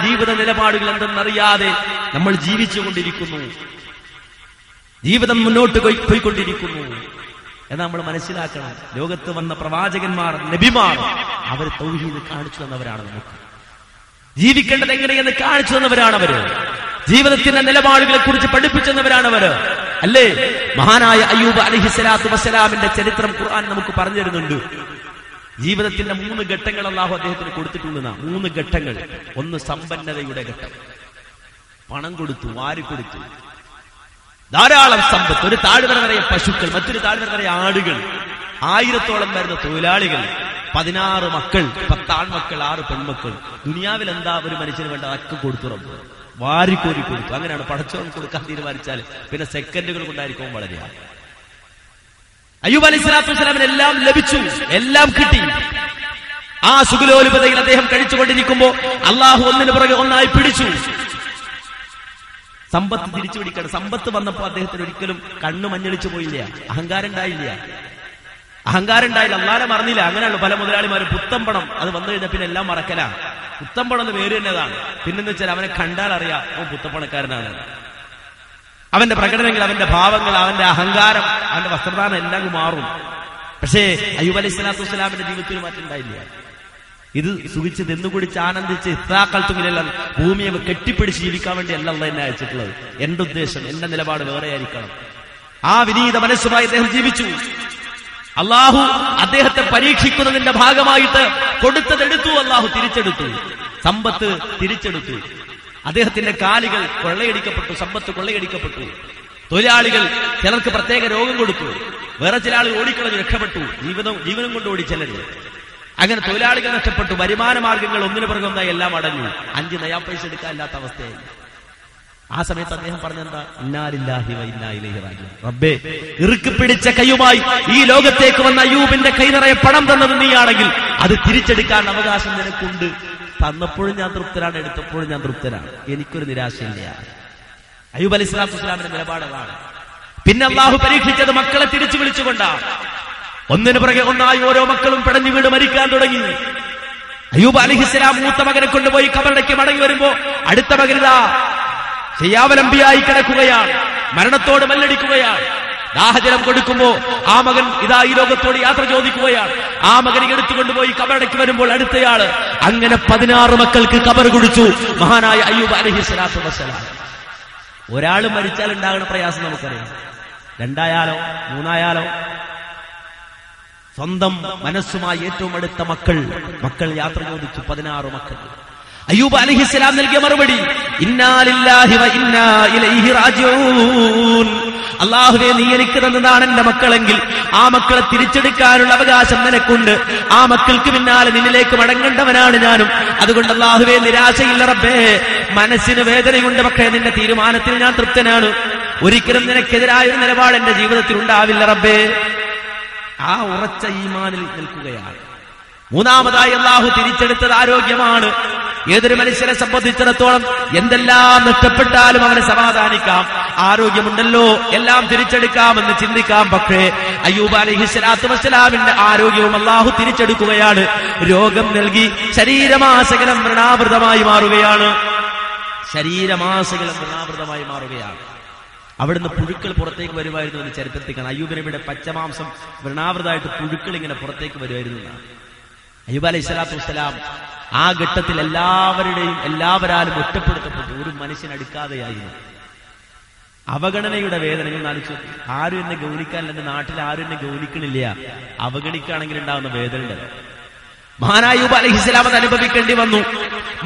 ജീവിത നിലപാടുകൾ എന്തെന്നറിയാതെ നമ്മൾ ജീവിച്ചുകൊണ്ടിരിക്കുന്നു. ജീവിതം മുന്നോട്ട് പോയിക്കൊണ്ടിരിക്കുന്നു എന്ന് നമ്മൾ മനസ്സിലാക്കണം. ലോകത്ത് വന്ന പ്രവാചകന്മാർ, നബിമാർ, അവർ തൗഹീദ് കാണിച്ചു തന്നവരാണ്. നമുക്ക് ജീവിക്കേണ്ടത് എങ്ങനെയെന്ന് കാണിച്ചു തന്നവരാണവര്. ജീവിതത്തിന്റെ നിലപാടുകളെ കുറിച്ച് പഠിപ്പിച്ചെന്നവരാണവര്. അല്ലേ? മഹാനായ അയ്യൂബ് അലൈഹിസ്സലാത്തു വസ്സലാമിന്റെ ചരിത്രം ഖുർആൻ നമുക്ക് പറഞ്ഞു തരുന്നുണ്ട്. ജീവിതത്തിന്റെ 3 ഘട്ടങ്ങൾ അല്ലാഹു അദ്ദേഹത്തിന് കൊടുത്തിട്ടുണ്ടെന്ന 3 ഘട്ടങ്ങൾ. ഒന്ന് സമ്പന്നതയുടെ ഘട്ടം. പണം കൊടുത്തു, വാരിക്കൊടുത്തു, ധാരാളം സമ്പത്ത്. ഒരു താഴ്വര നിറയെ പശുക്കൾ, മറ്റൊരു താഴ്വര നിറയെ ആടുകൾ, 1000-ഓളം വരുന്ന തൊഴിലാളികൾ, 16 മക്കൾ, 10 ആൺമക്കൾ, 6 പെൺമക്കൾ. ദുനിയാവിൽ എന്താ ഒരു മനുഷ്യന് വേണ്ട അതൊക്കെ കൊടുത്തു റബ്ബ്. വാരിക്കോരി കൊടുത്തു. അങ്ങനെയാണ് പടച്ചവൻ കൊടുക്കാൻ തീരുമാനിച്ചാൽ പിന്നെ സെക്കൻഡുകൾ കൊണ്ടായിരിക്കും വളരെ. അയ്യൂബ് അലൈഹിസ്സലാത്തു വസ്സലാമിന് എല്ലാം ലഭിച്ചു, എല്ലാം കിട്ടി. ആ സുഖലോലുപതയിൽ അദ്ദേഹം കഴിച്ചുകൊണ്ടിരിക്കുമ്പോ അള്ളാഹു ഒന്നിനു പുറകെ ഒന്നായി പിടിച്ചു. സമ്പത്ത് തിരിച്ചു പിടിക്കണം. സമ്പത്ത് വന്നപ്പോ അദ്ദേഹത്തിന് ഒരിക്കലും കണ്ണു മഞ്ഞളിച്ചു പോയില്ല, അഹങ്കാരം ഉണ്ടായില്ല. അള്ളാനെ മറന്നില്ല. അങ്ങനെയാണ് പല മുതലാളിമാരും. പുത്തമ്പണം അത് വന്നു കഴിഞ്ഞാൽ പിന്നെ എല്ലാം മറക്കല. പുത്തമ്പണം എന്ന് പേര് തന്നെതാണ്. പിന്നെന്ന് വെച്ചാൽ അവനെ കണ്ടാൽ അറിയാം അവൻ പുത്തപ്പണക്കാരനാണ്. അവന്റെ പ്രകടനങ്ങൾ, അവന്റെ ഭാവങ്ങൾ, അവന്റെ അഹങ്കാരം, അവന്റെ വസ്ത്രദാനം എല്ലാം മാറും. പക്ഷേ അയ്യൂബ് അലൈഹിസ്സലാത്തു വസ്സലാമിന്റെ ജീവിതത്തിൽ മാറ്റം ഉണ്ടായില്ല. ഇത് സുഖിച്ച് തിന്നുകുടിച്ച് ആനന്ദിച്ച് ഇസ്രാഖൽത്തുമില്ല ഭൂമിയെ കെട്ടിപ്പിടിച്ച് ജീവിക്കാൻ വേണ്ടി അല്ല അള്ളാഹ് എന്നെ അയച്ചിട്ടുള്ളത്. എന്റെ ഉദ്ദേശം, എന്റെ നിലപാട് വേറെ ആയിരിക്കണം. ആ വിനീത മനസ്സുമായി അദ്ദേഹം ജീവിച്ചു. അള്ളാഹു അദ്ദേഹത്തെ പരീക്ഷിക്കുന്നതിന്റെ ഭാഗമായിട്ട് കൊടുത്തതെടുത്തു, അള്ളാഹു തിരിച്ചെടുത്തു. സമ്പത്ത് തിരിച്ചെടുത്തു. അദ്ദേഹത്തിന്റെ കാലുകൾ കൊള്ളയടിക്കപ്പെട്ടു, സമ്പത്ത് കൊള്ളയടിക്കപ്പെട്ടു. തൊഴിലാളികൾ ചിലർക്ക് പ്രത്യേക രോഗം കൊടുത്തു, വേറെ ചില ആളുകൾ ഓടിക്കളഞ്ഞ് രക്ഷപ്പെട്ടു. ജീവനം കൊണ്ട് ഓടി ചിലര്. അങ്ങനെ തൊഴിലാളികൾ നഷ്ടപ്പെട്ടു. വരുമാന മാർഗങ്ങൾ ഒന്നിനു പുറകെ ഒന്നായി എല്ലാം അടഞ്ഞു. 5 നയാ പൈസ എടുക്കാനില്ലാത്ത അവസ്ഥയായി. ആ സമയത്ത് അദ്ദേഹം പറഞ്ഞെന്താ? ഇന്നാ ലില്ലാഹി വ ഇന്നാ ഇലൈഹി റാജിഊൻ. റബ്ബേ, ഇറുക്ക് പിടിച്ച കൈയുമായി ഈ ലോകത്തേക്ക് വന്ന അയ്യൂബിന്റെ കൈ നിറയെ പണം തന്നത് നീയാണെങ്കിൽ അത് തിരിച്ചെടുക്കാൻ അവകാശം നിനക്കുണ്ട്. തന്നപ്പോഴും ഞാൻ തൃപ്തനാണ്, എടുത്തപ്പോഴും ഞാൻ തൃപ്തനാണ്, എനിക്കൊരു നിരാശയില്ല. അയ്യൂബ് അലൈഹിസ്സലാത്തു വസ്സലാമിന്റെ നിലപാടാണ്. പിന്നെ അള്ളാഹു പരീക്ഷിച്ചത് മക്കളെ തിരിച്ചു വിളിച്ചുകൊണ്ടാണ്. ഒന്നിനു പുറകെ ഒന്നായി ഓരോ മക്കളും പിടഞ്ഞു വീട് മരിക്കാൻ തുടങ്ങി. അയ്യൂബ് അലൈഹിസ്സലാം മൂത്ത മകനെ കൊണ്ടുപോയി കബറിടയ്ക്ക് മടങ്ങി വരുമ്പോ അടുത്ത മകനിതാ ശയ്യാവലംബിയായി കിടക്കുകയാണ്, മരണത്തോട് മല്ലടിക്കുകയാണ്. ദാഹജലം കൊടുക്കുമ്പോ ആ മകൻ ഇതാ ഈ ലോകത്തോട് യാത്ര ചോദിക്കുകയാണ്. ആ മകനെ എടുത്തുകൊണ്ടുപോയി കബറടയ്ക്ക് വരുമ്പോൾ അടുത്തയാള്. അങ്ങനെ 16 മക്കൾക്ക് കബർ കുടിച്ചു മഹാനായ അയ്യൂബ് അലൈഹിസ്സലാത്തു വസ്സലാം. ഒരാൾ മരിച്ചാൽ ഉണ്ടാകുന്ന പ്രയാസം നമുക്കറിയാം. 2 ആയാലോ 3 ആയാലോ? സ്വന്തം മനസ്സുമായി ഏറ്റവും അടുത്ത മക്കൾ യാത്ര ചോദിച്ചു. 16 മക്കൾ. അയ്യൂബ് അലൈഹിസ്സലാം നൽകിയ മറുപടി ഇന്നാ ലില്ലാഹി വ ഇന്നാ ഇലൈഹി റാജിഊൻ. അല്ലാഹുവേ, നീ എനിക്ക് തന്നതാണ് എന്റെ മക്കളെങ്കിൽ ആ മക്കളെ തിരിച്ചെടുക്കാനുള്ള അവകാശം നിനക്കുണ്ട്. ആ മക്കൾക്ക് പിന്നാലെ നിന്നിലേക്ക് മടങ്ങേണ്ടവനാണ് ഞാനും. അതുകൊണ്ട് അല്ലാഹുവേ, നിരാശയില്ല റബ്ബേ. മനസ്സിന് വേദനയുണ്ട്, പക്ഷേ നിന്റെ തീരുമാനത്തിൽ ഞാൻ തൃപ്തനാണ്. ഒരിക്കലും നിനക്കെതിരായ ഒരു നിലപാട് എന്റെ ജീവിതത്തിൽ ഉണ്ടാവില്ല റബ്ബേ. ആ ഉറച്ച ഈമാനിൽ നിൽക്കുകയാണ്. മൂന്നാമതായി അല്ലാഹു തിരിച്ചെടുത്തത് ആരോഗ്യമാണ്. ഏതൊരു മനുഷ്യനെ സംബന്ധിച്ചിടത്തോളം എന്തെല്ലാം നഷ്ടപ്പെട്ടാലും അവനെ സമാധാനിക്കാം. ആരോഗ്യമുണ്ടല്ലോ, എല്ലാം തിരിച്ചെടുക്കാമെന്ന് ചിന്തിക്കാം. പക്ഷേ അയ്യൂബ് അലൈഹിസ്സലാത്തു വസ്സലാമിന്റെ ആരോഗ്യവും അല്ലാഹു തിരിച്ചെടുക്കുകയാണ്. രോഗം നൽകി ശരീരമാസകലം വ്രണാവൃതമായി മാറുകയാണ്. അവിടുന്ന് പുഴുക്കൾ പുറത്തേക്ക് വരുമായിരുന്നു എന്ന് ചരിത്രത്തിൽ കാണാം. അയ്യൂബ് നബിയുടെ പച്ചമാംസം വ്രണാവൃതമായിട്ട് പുഴുക്കൾ ഇങ്ങനെ പുറത്തേക്ക് വരുമായിരുന്നു. അയ്യൂബ് അലൈഹിസ്സലാത്തു വസ്സലാം ആ ഘട്ടത്തിൽ എല്ലാവരാലും ഒറ്റപ്പെടുത്തപ്പെട്ടു. ഒരു മനുഷ്യൻ അടുക്കാതെയായിരുന്നു. അവഗണനയുടെ വേദന നിങ്ങൾ ആലോചിച്ചു. ആരും എന്നെ ഗൗനിക്കാനില്ല, എന്റെ നാട്ടിൽ ആരും എന്നെ ഗൗനിക്കണില്ല. അവഗണിക്കുകയാണെങ്കിൽ ഉണ്ടാകുന്ന വേദന ഉണ്ടല്ലോ. മഹാനായ അയ്യൂബ് അലൈഹിസ്സലാം അത് അനുഭവിക്കേണ്ടി വന്നു.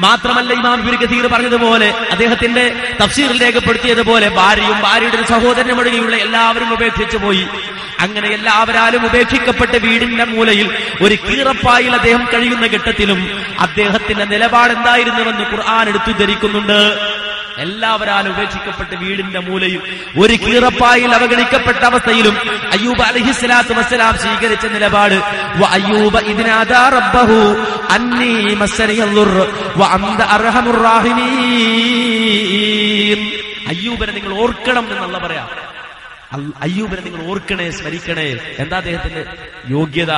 മാത്രമല്ല, ഇമാം ഇബ്നു കസീർ പറഞ്ഞതുപോലെ, അദ്ദേഹത്തിന്റെ തഫ്സീറിൽ രേഖപ്പെടുത്തിയതുപോലെ, ഭാര്യയും ഭാര്യയുടെ ഒരു സഹോദരനും ഒഴികെയുള്ള എല്ലാവരും ഉപേക്ഷിച്ചു പോയി. അങ്ങനെ എല്ലാവരാലും ഉപേക്ഷിക്കപ്പെട്ട വീടിന്റെ മൂലയിൽ ഒരു കീറപ്പായിൽ അദ്ദേഹം കഴിയുന്ന ഘട്ടത്തിലും അദ്ദേഹത്തിന്റെ നിലപാട് എന്തായിരുന്നുവെന്ന് ഖുർആൻ എടുത്തു ധരിക്കുന്നുണ്ട്. എല്ലാവരാലും ഉപേക്ഷിക്കപ്പെട്ട വീടിന്റെ മൂലയും ഒരു കീറപ്പായിൽ അവഗണിക്കപ്പെട്ട അവസ്ഥയിലും അയ്യൂബ് അലൈഹിസ്സലാത്തു വസ്സലാം സ്വീകരിച്ച നിലപാട് വഅയ്യൂബ ഇദ്നാദാ റബ്ബഹു അന്നീ മസ്സനിയൽ വഅന്ത അർഹമുർ റാഹിമീൻ. അയ്യൂബിനെ നിങ്ങൾ ഓർക്കണം എന്നുള്ള പറയാം. അയ്യൂബിനെ നിങ്ങൾ ഓർക്കണേ, സ്മരിക്കണേ. എന്താ അദ്ദേഹത്തിന്റെ യോഗ്യത?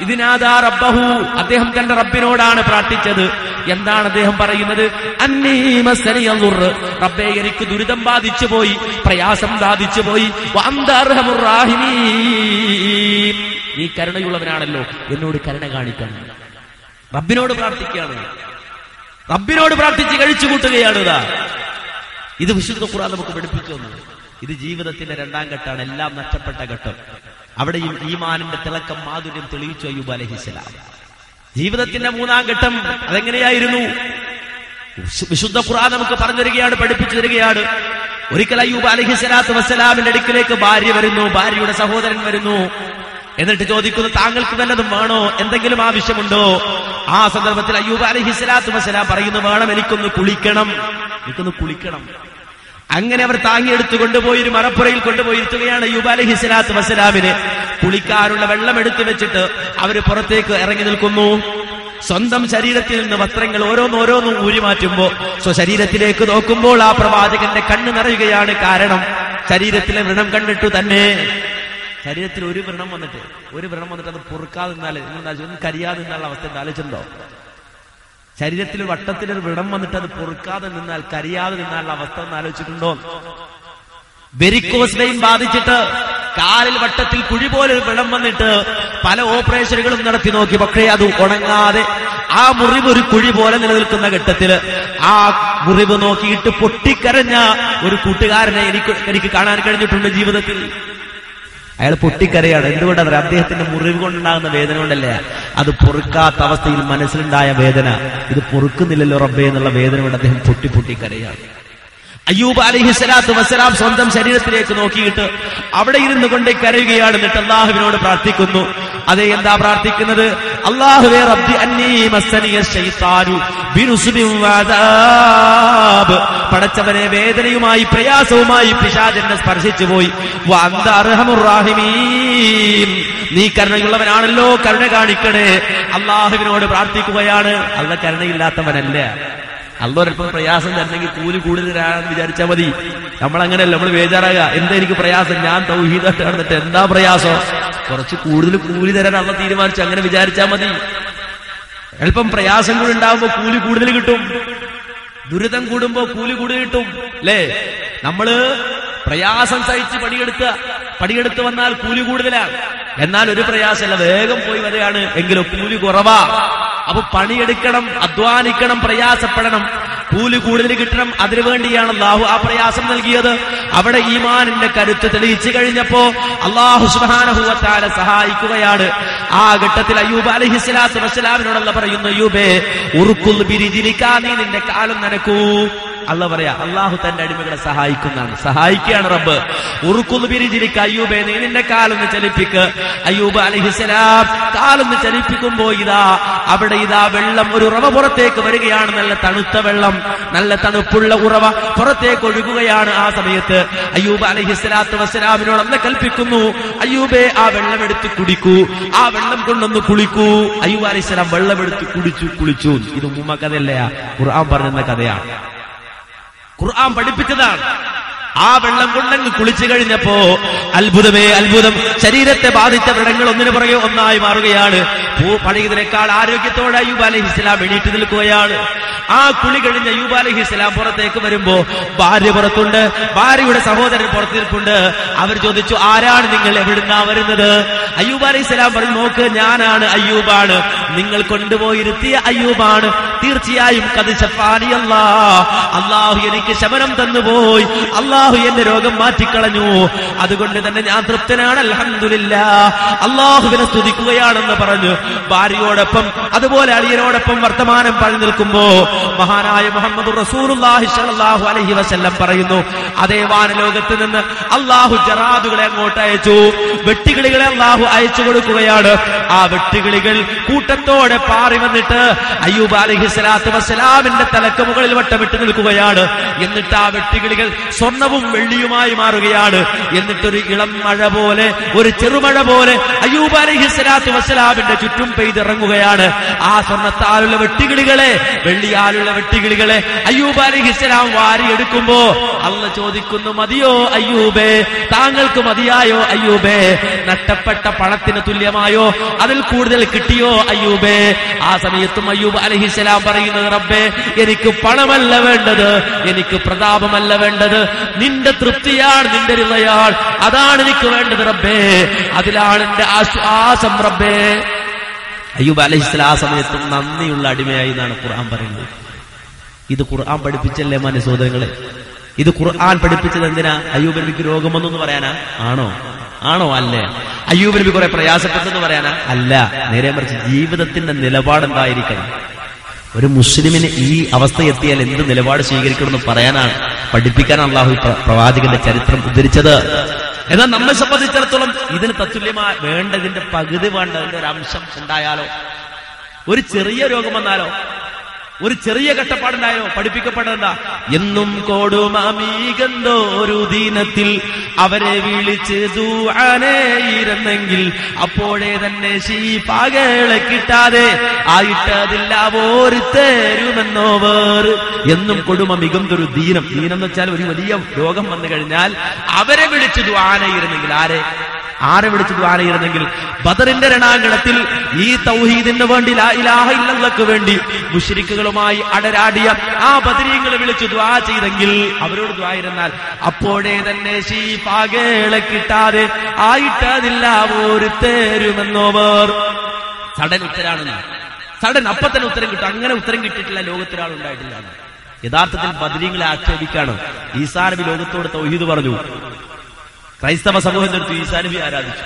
ഇതിനാദാ റബ്ബഹു, അദ്ദേഹം തന്റെ റബ്ബിനോടാണ് പ്രാർത്ഥിച്ചത്. എന്താണ് അദ്ദേഹം പറയുന്നത്? അന്നീ മസ്സനിയൽ ദുർറ്, റബ്ബേ എനിക്ക് ദുരിതം ബാധിച്ചു പോയി, പ്രയാസം ബാധിച്ചു പോയി. വഅന്ത അർഹമുർ റാഹിമീൻ, നീ കരുണയുള്ളവനാണല്ലോ, എന്നോട് കരുണ കാണിക്കണം. റബ്ബിനോട് പ്രാർത്ഥിക്കുകയാണ്, റബ്ബിനോട് പ്രാർത്ഥിച്ച് കഴിച്ചു കൂട്ടുകയാണ്. ഇത് വിശുദ്ധ ഖുർആൻ നമുക്ക് പഠിപ്പിച്ചു തന്നു. ഇത് ജീവിതത്തിന്റെ രണ്ടാം ഘട്ടമാണ്, എല്ലാം നഷ്ടപ്പെട്ട ഘട്ടം. അവിടെയും ഈമാനിന്റെ തിളക്കം, മാധുര്യം തെളിയിച്ചു അയ്യൂബ് അലൈഹിസ്സലാം. ജീവിതത്തിന്റെ മൂന്നാം ഘട്ടം അതെങ്ങനെയായിരുന്നു? വിശുദ്ധ ഖുർആൻ നമുക്ക് പറഞ്ഞു തരികയാണ്, പഠിപ്പിച്ചു തരികയാണ്. ഒരിക്കൽ അയ്യൂബ് അലൈഹിസ്സലാത്തു വസ്സലാമിന്റെ അടുക്കിലേക്ക് ഭാര്യ വരുന്നു, ഭാര്യയുടെ സഹോദരൻ വരുന്നു. എന്നിട്ട് ചോദിക്കുന്നു, താങ്കൾക്ക് വല്ലതും വേണോ, എന്തെങ്കിലും ആവശ്യമുണ്ടോ? ആ സന്ദർഭത്തിൽ അയ്യൂബ് അലൈഹിസ്സലാത്തു വസ്സലാം പറയുന്നു, വേണം, എനിക്കൊന്ന് കുളിക്കണം. അങ്ങനെ അവർ താങ്ങിയെടുത്തു കൊണ്ടുപോയി ഒരു മറപ്പുറയിൽ കൊണ്ടുപോയി ഇരുത്തുകയാണ് അയ്യൂബ് അലൈഹിസ്സലാത്തു വസ്സലാമിനെ. കുളിക്കാനുള്ള വെള്ളം എടുത്തു വെച്ചിട്ട് അവര് പുറത്തേക്ക് ഇറങ്ങി നിൽക്കുന്നു. സ്വന്തം ശരീരത്തിൽ നിന്ന് വസ്ത്രങ്ങൾ ഓരോന്നോരോന്നും ഊരി മാറ്റുമ്പോ സ്വശരീരത്തിലേക്ക് നോക്കുമ്പോൾ ആ പ്രവാചകന്റെ കണ്ണ് നിറയുകയാണ്. കാരണം ശരീരത്തിലെ വ്രണം കണ്ടിട്ടു തന്നെ. ശരീരത്തിൽ ഒരു വ്രണം വന്നിട്ട് അത് പൊറുക്കാതെ നിന്നാല് ഒന്നും കരിയാതെ നിന്നുള്ള അവസ്ഥ ആലോചിച്ചിട്ടുണ്ടോ? ശരീരത്തിൽ വട്ടത്തിലൊരു വ്രണം വന്നിട്ട് അത് പൊറുക്കാതെ നിന്നാൽ, കരിയാതെ നിന്നാലുള്ള അവസ്ഥ ഒന്ന് ആലോചിച്ചിട്ടുണ്ടോ? വെരിക്കോസ് വെയിൻ ബാധിച്ചിട്ട് കാലിൽ വട്ടത്തിൽ കുഴി പോലെ വ്രണം വന്നിട്ട് പല ഓപ്പറേഷനുകളും നടത്തി നോക്കി, പക്ഷേ അത് ഉണങ്ങാതെ ആ മുറിവ് ഒരു കുഴി പോലെ നിലനിൽക്കുന്ന ഘട്ടത്തില് ആ മുറിവ് നോക്കിയിട്ട് പൊട്ടിക്കരഞ്ഞ ഒരു കൂട്ടുകാരനെ എനിക്ക് കാണാൻ കഴിഞ്ഞിട്ടുണ്ട് ജീവിതത്തിൽ. അയാൾ പൊട്ടിക്കരയാണ്. എന്തുകൊണ്ടാണ്? അദ്ദേഹത്തിന്റെ മുറിവ് കൊണ്ടുണ്ടാകുന്ന വേദന കൊണ്ടല്ലേ, അത് പൊറുക്കാത്ത അവസ്ഥയിൽ മനസ്സിലുണ്ടായ വേദന. ഇത് പൊറുക്കുന്നില്ലല്ലോ റബ്ബേ എന്നുള്ള വേദന കൊണ്ട് അദ്ദേഹം പൊട്ടിക്കരയാണ്. അയ്യൂബ് അലൈഹിസ്സലാത്തു വസ്സലാം സ്വന്തം ശരീരത്തിലേക്ക് നോക്കിയിട്ട് അവിടെ ഇരുന്നു കൊണ്ട് കരയുകയാണ്. എന്നിട്ട് അള്ളാഹുവിനോട് പ്രാർത്ഥിക്കുന്നു. അതെ, എന്താ പ്രാർത്ഥിക്കുന്നത്? അല്ലാഹുവേ റബ്ബി അന്നീ മസ്സനിയ ശൈത്താനു ബിനുസ്ബിൻ വഅദാബ്, പടച്ചവനെ വേദനയുമായി പ്രയാസവുമായി പിശാചെന്നെ സ്പർശിച്ചു പോയി. വഅന്ത അർഹമുർ റാഹിമീൻ, നീ കരുണയുള്ളവനാണല്ലോ, കരുണ കാണിക്കണേ. അള്ളാഹുവിനോട് പ്രാർത്ഥിക്കുകയാണ്. അല്ലാഹു കരുണയില്ലാത്തവനല്ല. അള്ളൊരൽപ്പം പ്രയാസം തരണമെങ്കിൽ കൂലി കൂടുതൽ തരാമെന്ന് വിചാരിച്ചാൽ മതി. നമ്മളങ്ങനെയല്ല, നമ്മൾ ബേജാറാകുക. എന്താ എനിക്ക് പ്രയാസം, ഞാൻ തൗഹീദായിട്ട് നടന്നിട്ട് എന്താ പ്രയാസം, കുറച്ച് കൂടുതൽ കൂലി തരാൻ അള്ള തീരുമാനിച്ചു, അങ്ങനെ വിചാരിച്ചാൽ മതി. അല്പം പ്രയാസങ്ങൾ ഉണ്ടാകുമ്പോ കൂലി കൂടുതൽ കിട്ടും, ദുരിതം കൂടുമ്പോ കൂലി കൂടുതൽ കിട്ടും അല്ലേ? നമ്മള് പ്രയാസം സഹിച്ച് പണിയെടുത്ത് വന്നാൽ കൂലി കൂടുതലാണ്. എന്നാൽ ഒരു പ്രയാസമല്ല, വേഗം പോയി വരികയാണ് എങ്കിലും കൂലി കുറവാ. അപ്പൊ പണിയെടുക്കണം, അധ്വാനിക്കണം, പ്രയാസപ്പെടണം, കൂലി കൂടുതൽ കിട്ടണം. അതിനുവേണ്ടിയാണ് അല്ലാഹു ആ പ്രയാസം നൽകിയത്. അവിടെ ഈമാനിന്റെ കരുത്ത് തെളിയിച്ചു കഴിഞ്ഞപ്പോ അല്ലാഹു സുബ്ഹാനഹു വ തആല സഹായിക്കുകയാണ്. ആ ഘട്ടത്തിൽ അയ്യൂബ് അലൈഹിസ്സലാത്തു വസ്സലാമിനോട് അല്ലാഹു പറയുന്നു, അയ്യൂബേ ഉർകുൽ ബിരിജിലിക, നീ നിന്റെ കാലം നനക്കൂ. അല്ല പറയാ, അള്ളാഹു തന്റെ അടിമകളെ സഹായിക്കുകയാണ് റബ്ബ്. ഉറുക്കുൽ ബിരിജിലിക, അയ്യൂബേ നീ നിന്റെ കാലൊന്ന് ചലിപ്പിക്ക്. അയ്യൂബ് അലൈഹിസ്സലാം കാലൊന്ന് ചലിപ്പിക്കുമ്പോ അവിടെ വെള്ളം, ഒരു ഉറവ പുറത്തേക്ക് വരികയാണ്. നല്ല തണുത്ത വെള്ളം, നല്ല തണുപ്പുള്ള ഉറവ പുറത്തേക്ക് ഒഴുകുകയാണ്. ആ സമയത്ത് അയ്യൂബ് അലൈഹിസ്സലാത്തു വസ്സലാമിനോട് അല്ലാഹു കൽപ്പിക്കുന്നു, അയ്യൂബേ ആ വെള്ളം എടുത്ത് കുടിക്കൂ, ആ വെള്ളം കൊണ്ടൊന്ന് കുളിക്കൂ. അയ്യൂബ് അലൈഹിസ്സലാം വെള്ളം എടുത്ത് കുളിച്ചു. ഇത് ഉമ്മ കഥയല്ല, ഖുർആൻ പറഞ്ഞ കഥയാണ്, ഖുർആൻ പഠിപ്പിച്ചതാണ്. ആ വെള്ളം കൊണ്ടങ്ങ് കുളിച്ചു കഴിഞ്ഞപ്പോ അത്ഭുതമേ അത്ഭുതം, ശരീരത്തെ ബാധിച്ച വ്രണങ്ങൾ ഒന്നിനു പുറകെ ഒന്നായി മാറുകയാണ്. പഴയതിനേക്കാൾ ആരോഗ്യത്തോടെ അയ്യൂബ് അലൈഹിസ്സലാം എണീറ്റ് നിൽക്കുകയാണ്. ആ കുളി കഴിഞ്ഞ് അയ്യൂബ് അലൈഹിസ്സലാം പുറത്തേക്ക് വരുമ്പോ ഭാര്യ പുറത്തുണ്ട്, ഭാര്യയുടെ സഹോദരൻ പുറത്ത് നിൽപ്പുണ്ട്. അവർ ചോദിച്ചു, ആരാണ് നിങ്ങൾ, എവിടുന്നാ വരുന്നത്? അയ്യൂബ് അലൈഹിസ്സലാം പറഞ്ഞു, നോക്ക്, ഞാനാണ്, അയ്യൂബാണ്, നിങ്ങൾ കൊണ്ടുപോയിരുത്തിയ അയ്യൂബാണ്. തീർച്ചയായും ഖദ് ശഫാനി അല്ലാഹു എനിക്ക് ശമനം തന്നുപോയി, അല്ലാഹു എന്റെ രോഗം മാറ്റിക്കളഞ്ഞു, അതുകൊണ്ട് തന്നെ ഞാൻ തൃപ്തനാണ്, അൽഹംദുലില്ലാഹ്, അല്ലാഹുവിനെ സ്തുതിക്കുകയാണെന്ന് പറഞ്ഞു ഭാര്യയോടൊപ്പം അതുപോലെ അളിയനോടൊപ്പം വർത്തമാനം പറഞ്ഞു നിൽക്കുമ്പോ മഹാനായ മുഹമ്മദ് റസൂലുള്ളാഹി സ്വല്ലല്ലാഹു അലൈഹി വസല്ലം പറയുന്നു, അതേ വാനലോകത്ത് നിന്ന് അല്ലാഹു ജറാദുകളെ അങ്ങോട്ട് അയച്ചു, വെട്ടുകിളികളെ അല്ലാഹു അയച്ചു കൊടുക്കുകയാണ്. ആ വെട്ടുകിളികൾ കൂട്ടത്തോടെ പാറി വന്നിട്ട് അയ്യൂബ് അലൈഹിസ്സലാത്തു വസ്സലാമിന്റെ തലക്ക് മുകളിൽ വട്ടമിട്ട് നിൽക്കുകയാണ്. എന്നിട്ട് ആ വെട്ടുകിളികൾ സ്വർണവും വെള്ളിയുമായി മാറുകയാണ്. എന്നിട്ടൊരു ഇളം മഴ പോലെ, ഒരു ചെറുമഴ പോലെ അയ്യൂബ് അലൈഹിസ്സലാത്തു വസ്സലാമിന്റെ ചുറ്റും പെയ്തിറങ്ങുകയാണ്. ആ സ്വർണത്താലുള്ള വെട്ടുകിളികളെ, വെള്ളിയാലുള്ള വെട്ടുകിളികളെ അയ്യൂബ് അലൈഹിസ്സലാം വാരിയെടുക്കുമ്പോ അള്ളാഹ് ചോദിക്കുന്നു, മതിയോ അയ്യൂബേ, താങ്കൾക്ക് മതിയായോ അയ്യൂബേ? നഷ്ടപ്പെട്ട പണത്തിന് തുല്യമായോ, അതിൽ കൂടുതൽ കിട്ടിയോ അയ്യൂബേ? ആ സമയത്തും അയ്യൂബ് അലൈഹിസ്സലാം പറയുന്നത്, റബ്ബേ, എനിക്ക് പണമല്ല വേണ്ടത്, എനിക്ക് പ്രതാപമല്ല വേണ്ടത്, നിന്റെ തൃപ്തിയാണ്, നിന്റെ റിളയാണ്, അതാണ് എനിക്ക് വേണ്ടത് റബ്ബേ, അതിലാണ് എന്റെ ആശ്വാസം റബ്ബേ. അയ്യൂബ് അലൈഹിസ്സലാം ആ സമയത്തും നന്ദിയുള്ള അടിമയായി എന്നാണ് ഖുർആൻ പറയുന്നത്. ഇത് ഖുർആൻ പഠിപ്പിച്ചല്ലേ മാന്യ സഹോദരങ്ങളെ? ഇത് ഖുർആൻ പഠിപ്പിച്ചത് എന്തിനാ? അയ്യൂബ് നബിക്ക് രോഗം വന്നെന്ന് പറയാനാ? ആണോ? അല്ലേ. അയ്യൂബ് നബി കുറെ പ്രയാസപ്പെട്ടെന്ന് പറയാനാ? അല്ല. നേരെ മറിച്ച് ജീവിതത്തിന്റെ നിലപാടെന്തായിരിക്കണം? ഒരു മുസ്ലിമിന് ഈ അവസ്ഥ എത്തിയാൽ എന്ത് നിലപാട് സ്വീകരിക്കണമെന്ന് പറയാനാണ്, പഠിപ്പിക്കാനാണ് അള്ളാഹു പ്രവാചകന്റെ ചരിത്രം ഉദ്ധരിച്ചത്. എന്നാൽ നമ്മെ സംബന്ധിച്ചിടത്തോളം ഇതിന് തത്തുല്യമായ വേണ്ടതിന്റെ പകുതി വേണ്ടതിന്റെ ഒരു അംശം ഉണ്ടായാലോ, ഒരു ചെറിയ രോഗം വന്നാലോ, ഒരു ചെറിയ കഷ്ടപ്പാടുണ്ടായോ, പഠിപ്പിക്കപ്പെട്ടതെന്താ? എന്നും കൊടുമാമീകന്തോരു ദീനത്തിൽ അവരെ വിളിച്ച് ദുആനേയിരുന്നെങ്കിൽ അപ്പോഴേ തന്നെ ശീപാകളെ കിട്ടാതെ ആയിട്ടതില്ല ഓര് തരുമെന്നോവർ. എന്നും കൊടുമ മികന്തൊരു ദീനം എന്ന് വെച്ചാൽ ഒരു വലിയ രോഗം വന്നു കഴിഞ്ഞാൽ അവരെ വിളിച്ച് ദുആനേയിരുന്നെങ്കിൽ, ആരെ വിളിച്ചു ദുആനയിരുന്നെങ്കിൽ? ബദറിന്റെ രണാങ്കണത്തിൽ ഈ തൗഹീദിന് വേണ്ടി, ലാ ഇലാഹ ഇല്ലല്ലാഹ്ക്ക് വേണ്ടി മുശ്രിക്കുകളുമായി അടരാടിയ ആ ബദരീങ്ങളെ വിളിച്ചു ദുആ ചെയ്തെങ്കിൽ, അവരോട് ദുആയിരുന്നാൽ അപ്പോഴേ തന്നെ ശീപാകളെ കിട്ടാതെ ആയിട്ടതില്ല ഒരു തരുമെന്നോവർ. സഡൻ ഉത്തരാണെന്ന്, സഡൻ അപ്പൊ തന്നെ ഉത്തരം കിട്ടും. അങ്ങനെ ഉത്തരം കിട്ടിയിട്ടില്ല ലോകത്തൊരാളുണ്ടായിട്ടില്ല. യഥാർത്ഥത്തിൽ ബദരീങ്ങളെ ആക്ഷേപിക്കാണ്. ഈസാ നബി ലോകത്തോട് തൗഹീദ് പറഞ്ഞു, ക്രൈസ്തവ സമൂഹത്തിനടുത്ത് ഈസാ നബി ആരാധിച്ചു.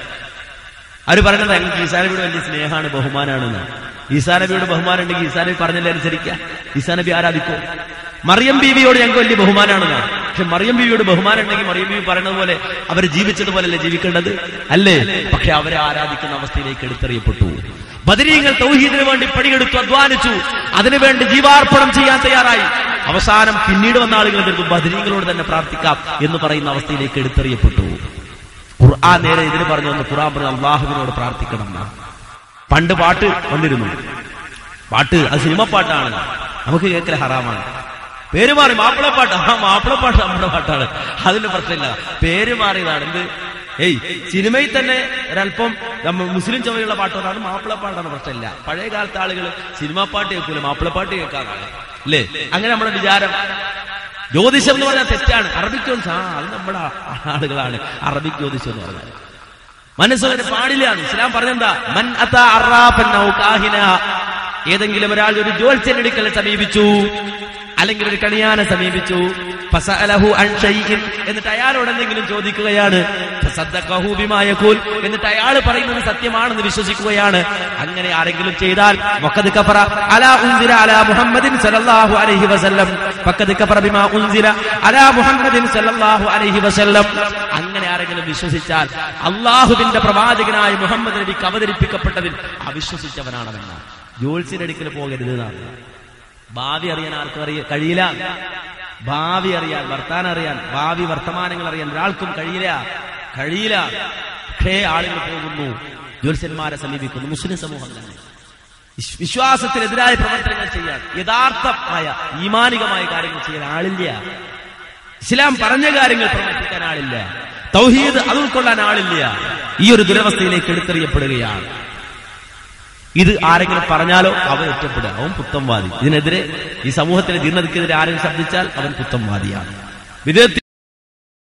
അവര് പറയുന്നത് ഞങ്ങൾക്ക് ഈസാ നബിയുടെ വലിയ സ്നേഹമാണ്, ബഹുമാനാണെന്ന്. ഈസാ നബിയോട് ബഹുമാനം ഉണ്ടെങ്കിൽ ഈസാ നബി പറഞ്ഞല്ലേ അനുസരിക്കുക? ഈസാ നബി ആരാധിക്കോ? മറിയം ബീവിയോട് ഞങ്ങൾക്ക് വലിയ ബഹുമാനാണെന്നാണ്. പക്ഷെ മറിയം ബീവിയോട് ബഹുമാനം ഉണ്ടെങ്കിൽ മറിയം ബീവി പറയുന്നത് പോലെ അവർ ജീവിച്ചതുപോലല്ലേ ജീവിക്കേണ്ടത്, അല്ലേ? പക്ഷെ അവരെ ആരാധിക്കുന്ന അവസ്ഥയിലേക്ക് എടുത്തെറിയപ്പെട്ടു. ബദരീങ്ങൾ തൗഹീദിന് വേണ്ടി പണിയെടുത്തു, അധ്വാനിച്ചു, അതിനുവേണ്ടി ജീവാർപ്പണം ചെയ്യാൻ തയ്യാറായി. അവസാനം പിന്നീട് വന്ന ആളുകൾ എതിർത്തു, ബദരീങ്ങളോട് തന്നെ പ്രാർത്ഥിക്കാം എന്ന് പറയുന്ന അവസ്ഥയിലേക്ക് എടുത്തെറിയപ്പെട്ടു. ഖുർആൻ നേരെ ഇതിന് പറഞ്ഞു വന്നു. ഖുർആൻ പറഞ്ഞു അള്ളാഹുവിനോട് പ്രാർത്ഥിക്കണം. പണ്ട് പാട്ട് വന്നിരുന്നു, പാട്ട് അത് സിനിമ പാട്ടാണ്, നമുക്ക് കേൾക്കൽ ഹറാമാണ്. പേര് മാറി മാപ്പിളപ്പാട്ട്, മാപ്പിളപ്പാട്ട് നമ്മുടെ പാട്ടാണ്, അതിന് പ്രശ്നമില്ല. പേര് മാറിയതാണ്. എന്ത്? സിനിമയിൽ തന്നെ ഒരല്പം മുസ്ലിം ചുവയുള്ള പാട്ടുകളാണ്, മാപ്പിളപ്പാട്ടാണ്, പ്രശ്നമില്ല. പഴയ കാലത്തെ ആളുകൾ സിനിമാ പാട്ട് കേൾക്കൂല, മാപ്പിളപ്പാട്ട് കേൾക്കാറാണ്, അല്ലേ? അങ്ങനെ നമ്മുടെ വിചാരം. ജ്യോതിഷം എന്ന് പറഞ്ഞാൽ തെറ്റാണ്. അറബിക് ജ്യോതിഷം, അത് നമ്മുടെ ആളുകളാണ് അറബിക് ജ്യോതിഷം എന്ന് പറഞ്ഞാൽ. മനസ്സവന് പാടില്ല. ഇസ്ലാം പറഞ്ഞെന്താ? മൻ അതാ അറാഫൻ ഔ കാഹിന, ഏതെങ്കിലും ഒരാൾ ഒരു ജ്യോത്സ്യനെടുക്കൽ സമീപിച്ചു, അല്ലെങ്കിൽ ഒരു കണിയാനെ സമീപിച്ചു, ഫസഅലഹു അൻ ഷൈഇൻ, എന്നിട്ട് അയാളോട് എന്തെങ്കിലും ചോദിക്കുകയാണ്, ഫസദ്ദഖഹു ബിമാ യഖൂൽ, എന്നിട്ട് അയാൾ പറയുന്നത് സത്യമാണെന്ന് വിശ്വസിക്കുകയാണ്. അങ്ങനെ ആരെങ്കിലും ചെയ്താൽ വഖദ് കഫറ അലാ ഉൻസില അലാ മുഹമ്മദിൻ സല്ലല്ലാഹു അലൈഹി വസല്ലം, ഫഖദ് കഫറ ബിമാ ഉൻസില അലാ മുഹമ്മദിൻ സല്ലല്ലാഹു അലൈഹി വസല്ലം. അങ്ങനെ ആരെങ്കിലും വിശ്വസിച്ചാൽ അല്ലാഹുവിന്റെ പ്രവാചകനായ മുഹമ്മദ് നബിക്ക് അവതരിപ്പിക്കപ്പെട്ടതിൽ അവിശ്വസിച്ചവനാണെന്നാണ്. ജ്യോത്സ്യനടുക്കൽ പോകരുത് എന്നാണ്. ഭാവി അറിയാൻ ആർക്കും കഴിയില്ല. ഭാവി അറിയാൻ, വർത്താനം അറിയാൻ, ഭാവി വർത്തമാനങ്ങൾ അറിയാൻ ഒരാൾക്കും കഴിയില്ല. പക്ഷേ ആളുകൾ പോകുന്നു, ജ്യോത്സ്യന്മാരെ സമീപിക്കുന്നു. മുസ്ലിം സമൂഹം തന്നെ വിശ്വാസത്തിനെതിരായ പ്രവർത്തനങ്ങൾ ചെയ്യാൻ, യഥാർത്ഥമായ ഈമാനികമായ കാര്യങ്ങൾ ചെയ്യാൻ ആളില്ല. ഇസ്ലാം പറഞ്ഞ കാര്യങ്ങൾ പ്രവർത്തിക്കാൻ ആളില്ല. തൗഹീദ് അത് ഉൾക്കൊള്ളാൻ ആളില്ല. ഈ ഒരു ദുരവസ്ഥയിലേക്ക് എടുത്തെറിയപ്പെടുകയാണ്. ഇത് ആരെങ്കിലും പറഞ്ഞാലോ അവൻ ഒറ്റപ്പെടുക, അവൻ പുത്തംവാദി. ഇതിനെതിരെ, ഈ സമൂഹത്തിന്റെ ദീർഘതയ്ക്കെതിരെ ആരെങ്കിലും ശബ്ദിച്ചാൽ അവൻ പുത്തംവാദിയാണ്. വിദേഹത്തിൽ